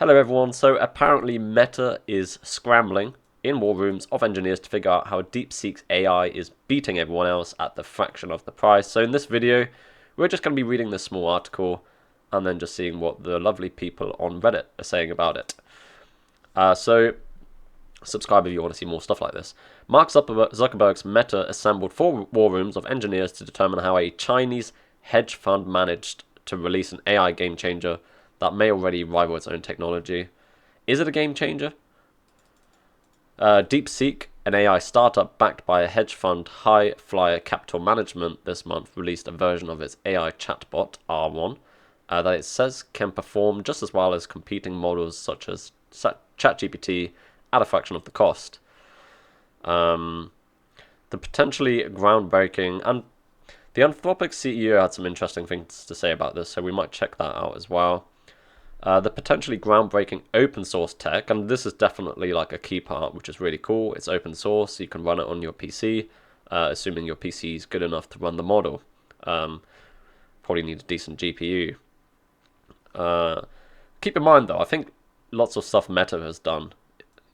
Hello everyone, so apparently Meta is scrambling in war rooms of engineers to figure out how DeepSeek's AI is beating everyone else at the fraction of the price. So in this video, we're just going to be reading this small article and then just seeing what the lovely people on Reddit are saying about it. So subscribe if you want to see more stuff like this. Mark Zuckerberg's Meta assembled 4 war rooms of engineers to determine how a Chinese hedge fund managed to release an AI game changer that may already rival its own technology. Is it a game changer? DeepSeek, an AI startup backed by a hedge fund High Flyer Capital Management, this month released a version of its AI chatbot, R1, that it says can perform just as well as competing models such as ChatGPT at a fraction of the cost. The potentially groundbreaking, and the Anthropic CEO had some interesting things to say about this, so we might check that out as well. The potentially groundbreaking open source tech, and this is definitely like a key part, which is really cool. It's open source, so you can run it on your PC, assuming your PC is good enough to run the model. Probably need a decent GPU. Keep in mind though, I think lots of stuff Meta has done,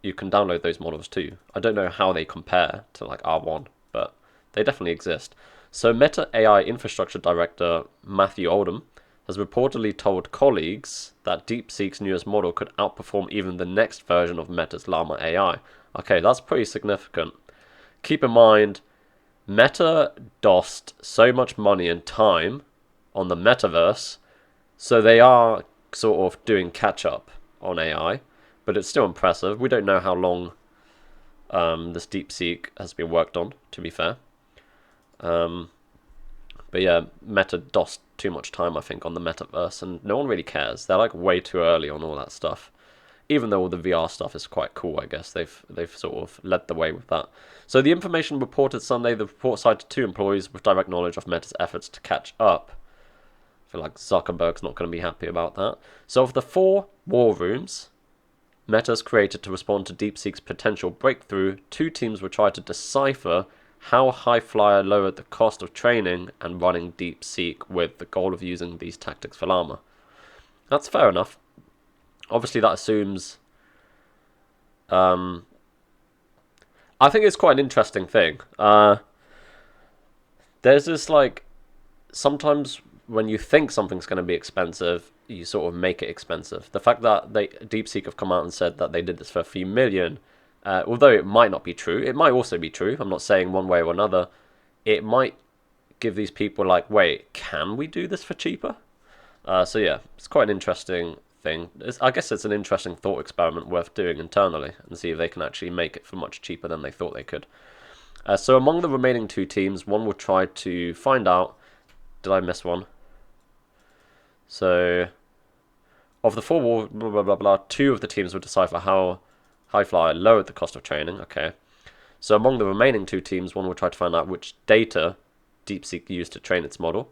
you can download those models too. I don't know how they compare to like R1, but they definitely exist. So Meta AI Infrastructure Director Matthew Oldham has reportedly told colleagues that DeepSeek's newest model could outperform even the next version of Meta's Llama AI. Okay, that's pretty significant. Keep in mind, Meta dossed so much money and time on the Metaverse, so they are sort of doing catch-up on AI, but it's still impressive. We don't know how long this DeepSeek has been worked on, to be fair. But yeah, Meta dossed too much time, I think, on the Metaverse, and no one really cares. They're like way too early on all that stuff. Even though all the VR stuff is quite cool, I guess they've sort of led the way with that. So the information reported Sunday, the report cited 2 employees with direct knowledge of Meta's efforts to catch up. I feel like Zuckerberg's not going to be happy about that. So of the 4 war rooms Meta's created to respond to DeepSeek's potential breakthrough, 2 teams will try to decipher how High Flyer lowered the cost of training and running DeepSeek with the goal of using these tactics for Llama. That's fair enough. Obviously, that assumes... I think it's quite an interesting thing. There's this, like... Sometimes when you think something's going to be expensive, you sort of make it expensive. The fact that DeepSeek have come out and said that they did this for a few million... although it might not be true, it might also be true. I'm not saying one way or another. It might give these people like, wait, can we do this for cheaper? So yeah, it's quite an interesting thing. I guess it's an interesting thought experiment worth doing internally and see if they can actually make it for much cheaper than they thought they could. So among the remaining 2 teams, one will try to find out... Did I miss one? So, of the 4 blah blah blah blah, 2 of the teams will decipher how High Flyer lowered the cost of training. Okay. So among the remaining 2 teams, one will try to find out which data DeepSeek used to train its model,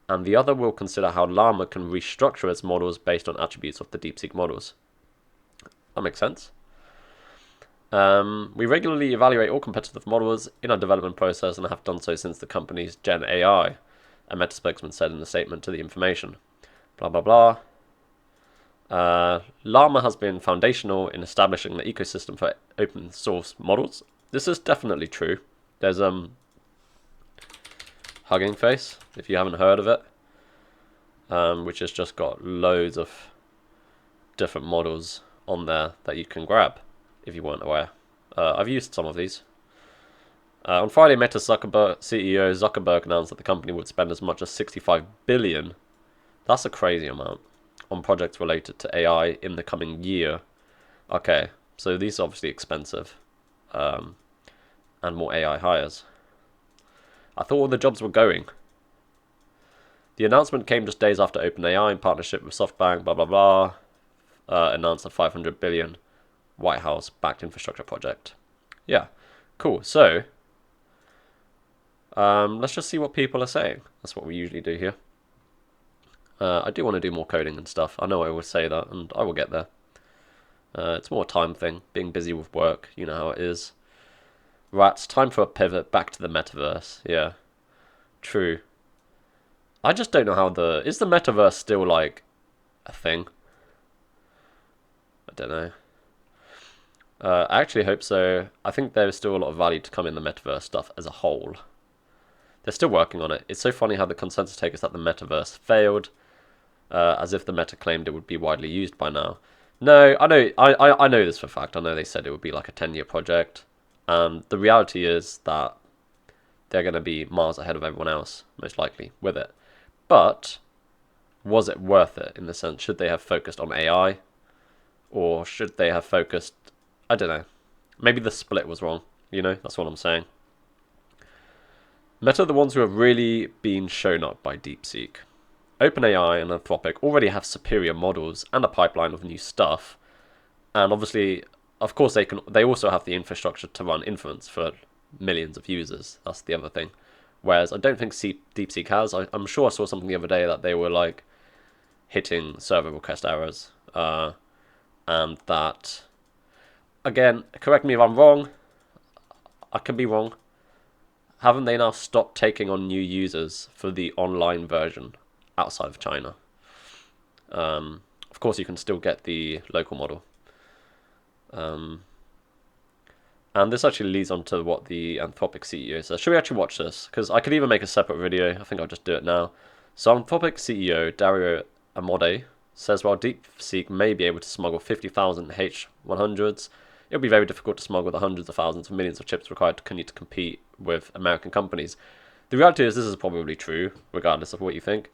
and the other will consider how Llama can restructure its models based on attributes of the DeepSeek models. That makes sense. We regularly evaluate all competitive models in our development process and have done so since the company's Gen AI, a Meta spokesman said in a statement to the information. Blah blah blah. Llama has been foundational in establishing the ecosystem for open source models. This is definitely true. There's Hugging Face, if you haven't heard of it, which has just got loads of different models on there that you can grab, if you weren't aware. I've used some of these. On Friday, Meta CEO Zuckerberg announced that the company would spend as much as $65 billion. That's a crazy amount. On projects related to AI in the coming year. Okay, so these are obviously expensive. And more AI hires. I thought all the jobs were going. The announcement came just days after OpenAI in partnership with SoftBank, blah blah blah, announced a $500 billion White House-backed infrastructure project. Yeah, cool. So, let's just see what people are saying. That's what we usually do here. I do want to do more coding and stuff. I know I always say that, and I will get there. It's more a time thing, being busy with work. You know how it is. Rats, time for a pivot back to the Metaverse. Yeah, true. I just don't know how is the Metaverse still, like, a thing? don't know. I actually hope so. I think there's still a lot of value to come in the Metaverse stuff as a whole. They're still working on it. It's so funny how the consensus take is that the Metaverse failed, as if the Meta claimed it would be widely used by now. No, I know this for a fact. I know they said it would be like a 10-year project. The reality is that they're going to be miles ahead of everyone else, most likely, with it. But was it worth it in the sense, should they have focused on AI? Or should they have focused, I don't know. Maybe the split was wrong, that's what I'm saying. Meta are the ones who have really been shown up by DeepSeek. OpenAI and Anthropic already have superior models and a pipeline of new stuff. And obviously, of course, they also have the infrastructure to run inference for millions of users. That's the other thing. Whereas I don't think DeepSeek has. I'm sure I saw something the other day that they were like hitting server request errors. And that, again, correct me if I'm wrong. I could be wrong. Haven't they now stopped taking on new users for the online version outside of China? Of course, you can still get the local model. And this actually leads on to what the Anthropic CEO says. Should we actually watch this? Because I could even make a separate video. I think I'll just do it now. So Anthropic CEO Dario Amod says while DeepSeek may be able to smuggle 50,000 H100s, it'll be very difficult to smuggle the hundreds of thousands of millions of chips required to continue to compete with American companies. The reality is this is probably true, regardless of what you think.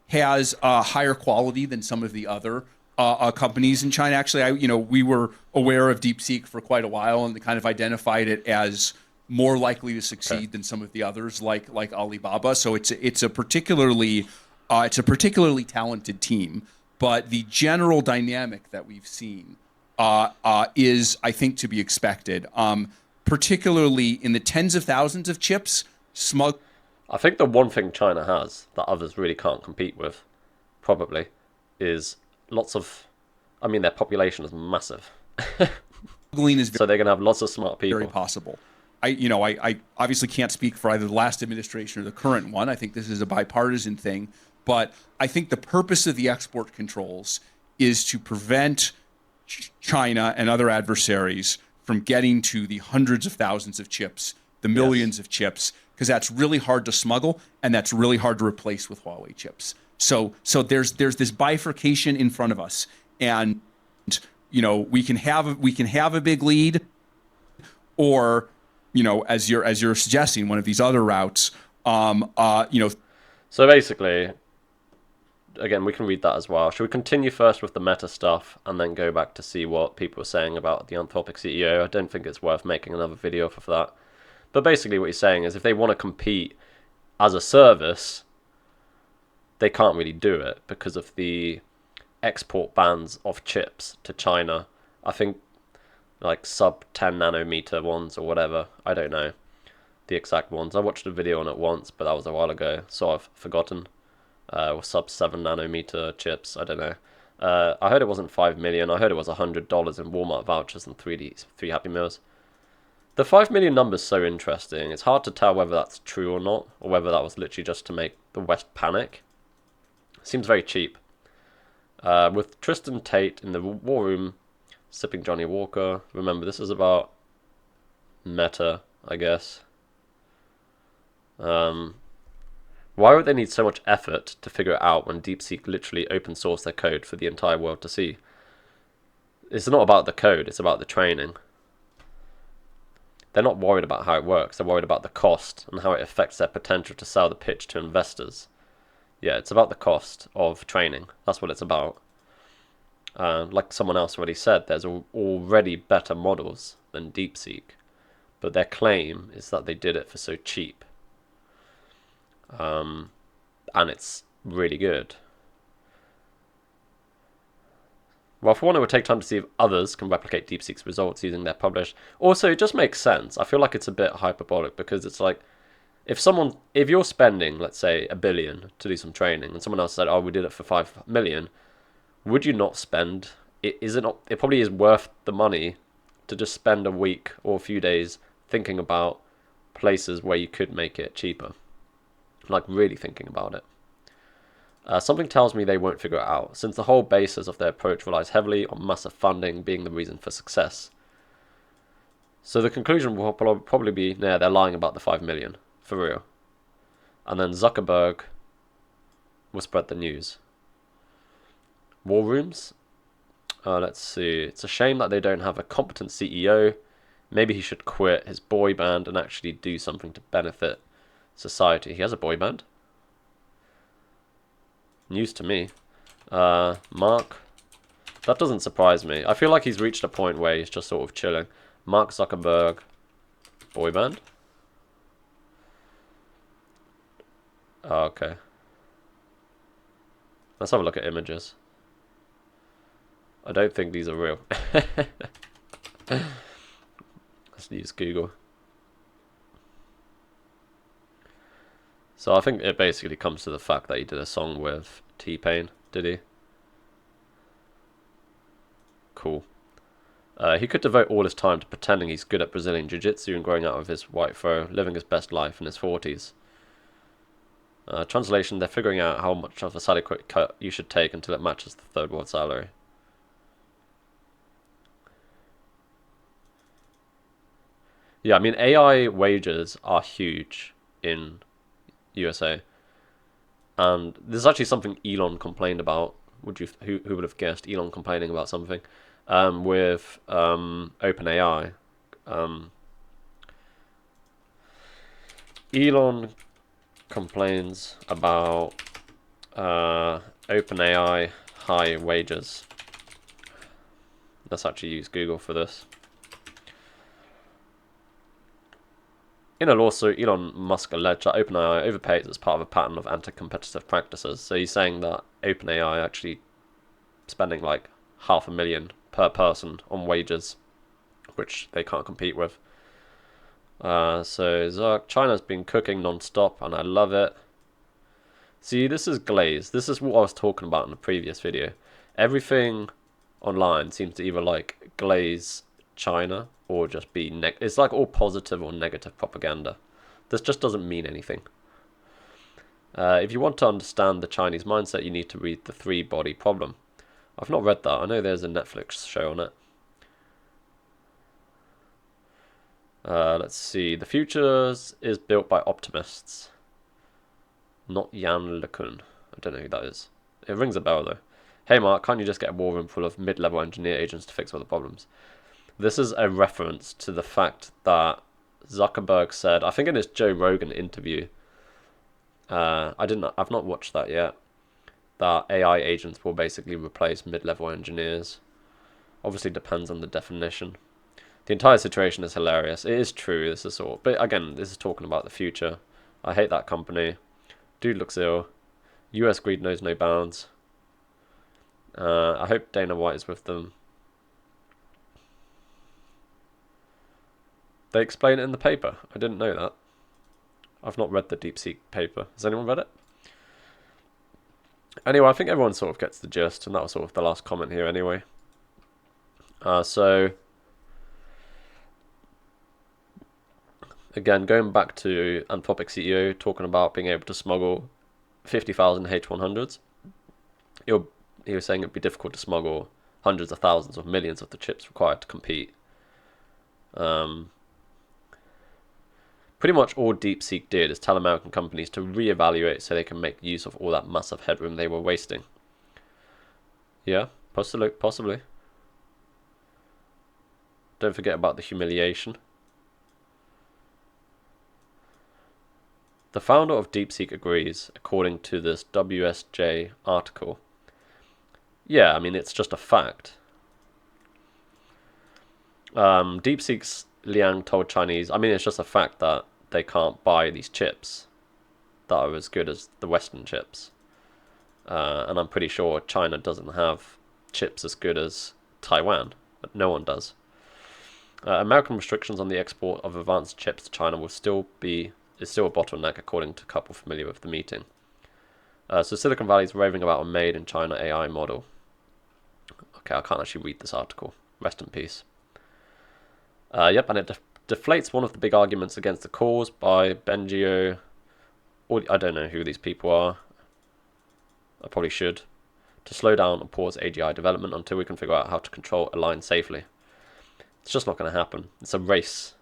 Has a higher quality than some of the other companies in China. Actually, we were aware of DeepSeek for quite a while, and they kind of identified it as more likely to succeed than some of the others, like Alibaba. So it's a particularly talented team. But the general dynamic that we've seen is, I think, to be expected. Particularly in the tens of thousands of chips, I think the one thing China has that others really can't compete with, probably, is lots of, their population is massive. So they're going to have lots of smart people. Very possible. I obviously can't speak for either the last administration or the current one. I think this is a bipartisan thing. But I think the purpose of the export controls is to prevent China and other adversaries from getting to the hundreds of thousands of chips, the millions of chips, because that's really hard to smuggle and that's really hard to replace with Huawei chips. So there's this bifurcation in front of us, and we can have a big lead, or as you're suggesting, one of these other routes. So basically, again, we can read that as well. Should we continue first with the Meta stuff and then go back to see what people are saying about the Anthropic CEO? I don't think it's worth making another video for that. But basically what he's saying is if they want to compete as a service, they can't really do it because of the export bans of chips to China. I think like sub 10 nanometer ones or whatever. I don't know the exact ones. I watched a video on it once, but that was a while ago, so I've forgotten. Or sub 7 nanometer chips, I don't know. I heard it wasn't 5 million. I heard it was $100 in Walmart vouchers and three Happy Meals. The 5 million number's so interesting. It's hard to tell whether that's true or not, or whether that was literally just to make the West panic. Seems very cheap. With Tristan Tate in the war room, sipping Johnny Walker. Remember, this is about Meta, I guess. Why would they need so much effort to figure it out when DeepSeek literally open source their code for the entire world to see? It's not about the code, it's about the training. They're not worried about how it works, they're worried about the cost and how it affects their potential to sell the pitch to investors. Yeah, it's about the cost of training. That's what it's about. Like someone else already said, there's already better models than DeepSeek. But their claim is that they did it for so cheap. And it's really good. Well, for one, it would take time to see if others can replicate DeepSeek's results using their published. Also, it just makes sense. I feel like it's a bit hyperbolic because it's like, if you're spending, let's say, $1 billion to do some training, and someone else said, "Oh, we did it for 5 million," would you not spend? It probably is worth the money to just spend a week or a few days thinking about places where you could make it cheaper. Like really thinking about it. Something tells me they won't figure it out, since the whole basis of their approach relies heavily on massive funding being the reason for success. So the conclusion will probably be, nah, they're lying about the 5 million, for real. And then Zuckerberg will spread the news. War rooms? Let's see. It's a shame that they don't have a competent CEO. Maybe he should quit his boy band and actually do something to benefit society. He has a boy band? News to me. Mark? That doesn't surprise me. I feel like he's reached a point where he's just sort of chilling. Mark Zuckerberg, boy band? Oh, okay. Let's have a look at images. I don't think these are real. Let's use Google. So I think it basically comes to the fact that he did a song with T-Pain, did he? Cool. He could devote all his time to pretending he's good at Brazilian Jiu-Jitsu and growing out of his white fro, living his best life in his 40s. Translation, they're figuring out how much of a salary cut you should take until it matches the third world salary. Yeah, I mean, AI wages are huge in USA. And this is actually something Elon complained about. Who would have guessed Elon complaining about something? With OpenAI. Elon complains about OpenAI high wages. Let's actually use Google for this. In a lawsuit, Elon Musk alleged that OpenAI overpaid as part of a pattern of anti-competitive practices. So he's saying that OpenAI actually spending like $500,000 per person on wages, which they can't compete with. So China's been cooking non-stop, and I love it. See, this is glaze. This is what I was talking about in the previous video. Everything online seems to either like glaze China or just be it's like all positive or negative propaganda. This just doesn't mean anything. If you want to understand the Chinese mindset, you need to read The Three-Body Problem. I've not read that. I know there's a Netflix show on it. Let's see. The future is built by optimists, not Jan LeCun. I don't know who that is. It rings a bell though. Hey Mark, can't you just get a war room full of mid-level engineer agents to fix all the problems? This is a reference to the fact that Zuckerberg said, I think in his Joe Rogan interview, I've not watched that yet, that AI agents will basically replace mid-level engineers. Obviously depends on the definition. The entire situation is hilarious. It is true, this is all, but again, this is talking about the future. I hate that company. Dude looks ill. US greed knows no bounds. I hope Dana White is with them. They explain it in the paper. I didn't know that. I've not read the deepseek paper. Has anyone read it? Anyway, I think everyone sort of gets the gist, and that was sort of the last comment here anyway. So, again, going back to Anthropic CEO talking about being able to smuggle 50,000 H100s, he was saying it'd be difficult to smuggle hundreds of thousands of millions of the chips required to compete. Pretty much all DeepSeek did is tell American companies to reevaluate so they can make use of all that massive headroom they were wasting. Yeah, possibly. Don't forget about the humiliation. The founder of DeepSeek agrees, according to this WSJ article. Yeah, I mean, it's just a fact. DeepSeek's Liang told Chinese, I mean, it's just a fact that they can't buy these chips that are as good as the Western chips. And I'm pretty sure China doesn't have chips as good as Taiwan, but no one does. American restrictions on the export of advanced chips to China is still a bottleneck, according to a couple familiar with the meeting. So Silicon Valley is raving about a made in China AI model. Okay, I can't actually read this article. Rest in peace. Yep, and it deflates one of the big arguments against the cause by Bengio. I don't know who these people are. I probably should, to slow down or pause AGI development until we can figure out how to control a line safely. It's just not going to happen. It's a race.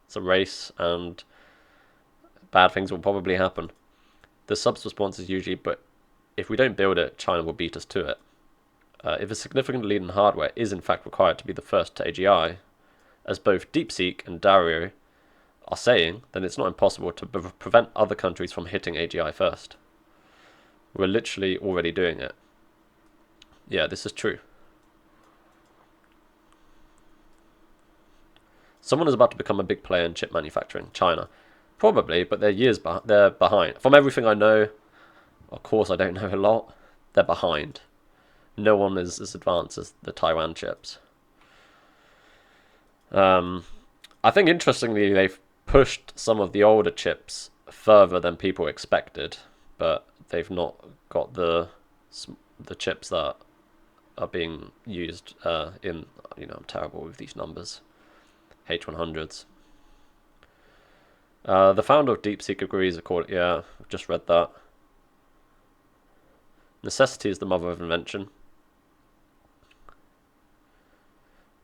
It's a race, and bad things will probably happen. The subs response is usually, but if we don't build it, China will beat us to it. If a significant lead in hardware is in fact required to be the first to AGI, as both DeepSeek and Dario are saying, then it's not impossible to prevent other countries from hitting AGI first. We're literally already doing it. Yeah, this is true. Someone is about to become a big player in chip manufacturing, China. Probably, but they're behind. From everything I know, of course I don't know a lot, they're behind. No one is as advanced as the Taiwan chips. I think interestingly they've pushed some of the older chips further than people expected, but they've not got the chips that are being used in, I'm terrible with these numbers, H100s. The founder of DeepSeek agrees, yeah, I've just read that. Necessity is the mother of invention.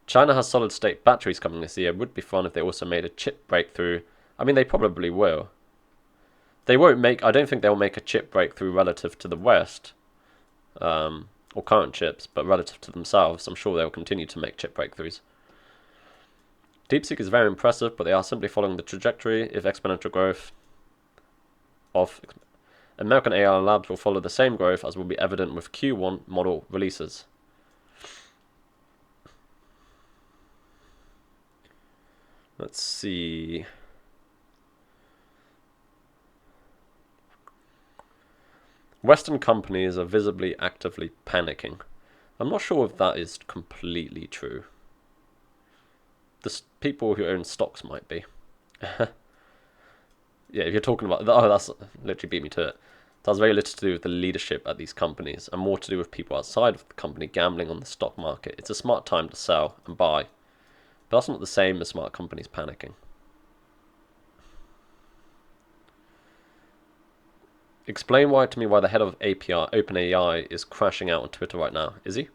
China has solid-state batteries coming this year. It would be fun if they also made a chip breakthrough. I mean, they probably will. They won't make... I don't think they'll make a chip breakthrough relative to the West, or current chips, but relative to themselves. I'm sure they'll continue to make chip breakthroughs. DeepSeek is very impressive, but they are simply following the trajectory if exponential growth of American AI labs will follow the same growth as will be evident with Q1 model releases. Let's see. Western companies are visibly actively panicking. I'm not sure if that is completely true. The people who own stocks might be. Yeah, if you're talking about... Oh, that's literally beat me to it. That has very little to do with the leadership at these companies and more to do with people outside of the company gambling on the stock market. It's a smart time to sell and buy. But that's not the same as smart companies panicking. Explain to me why the head of API, OpenAI is crashing out on Twitter right now. Is he?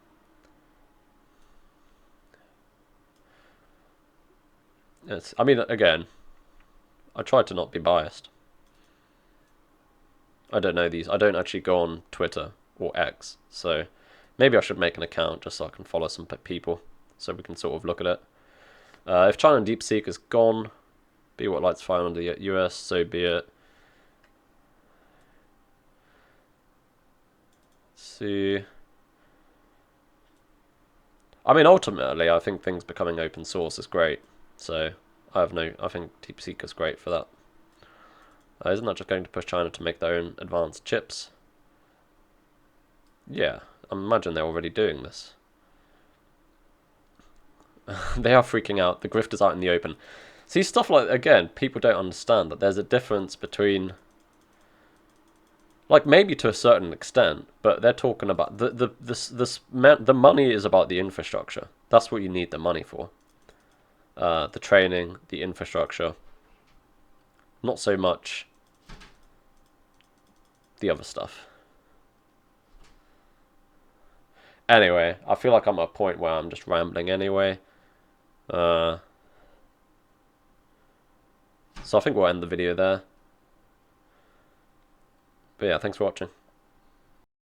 Yes. I mean, again, I try to not be biased. I don't know these. I don't actually go on Twitter or X, so maybe I should make an account just so I can follow some people, so we can sort of look at it. If China and DeepSeek is gone, be what lights fire under the US, so be it. Let's see. I mean, ultimately, I think things becoming open source is great. So I think DeepSeek is great for that. Isn't that just going to push China to make their own advanced chips? Yeah, I imagine they're already doing this. They are freaking out. The grift is out in the open. See, stuff like, again, people don't understand that there's a difference between, like, maybe to a certain extent, but they're talking about the money is about the infrastructure. That's what you need the money for. The training, the infrastructure. Not so much the other stuff. Anyway, I feel like I'm at a point where I'm just rambling anyway. So I think we'll end the video there. But yeah, thanks for watching.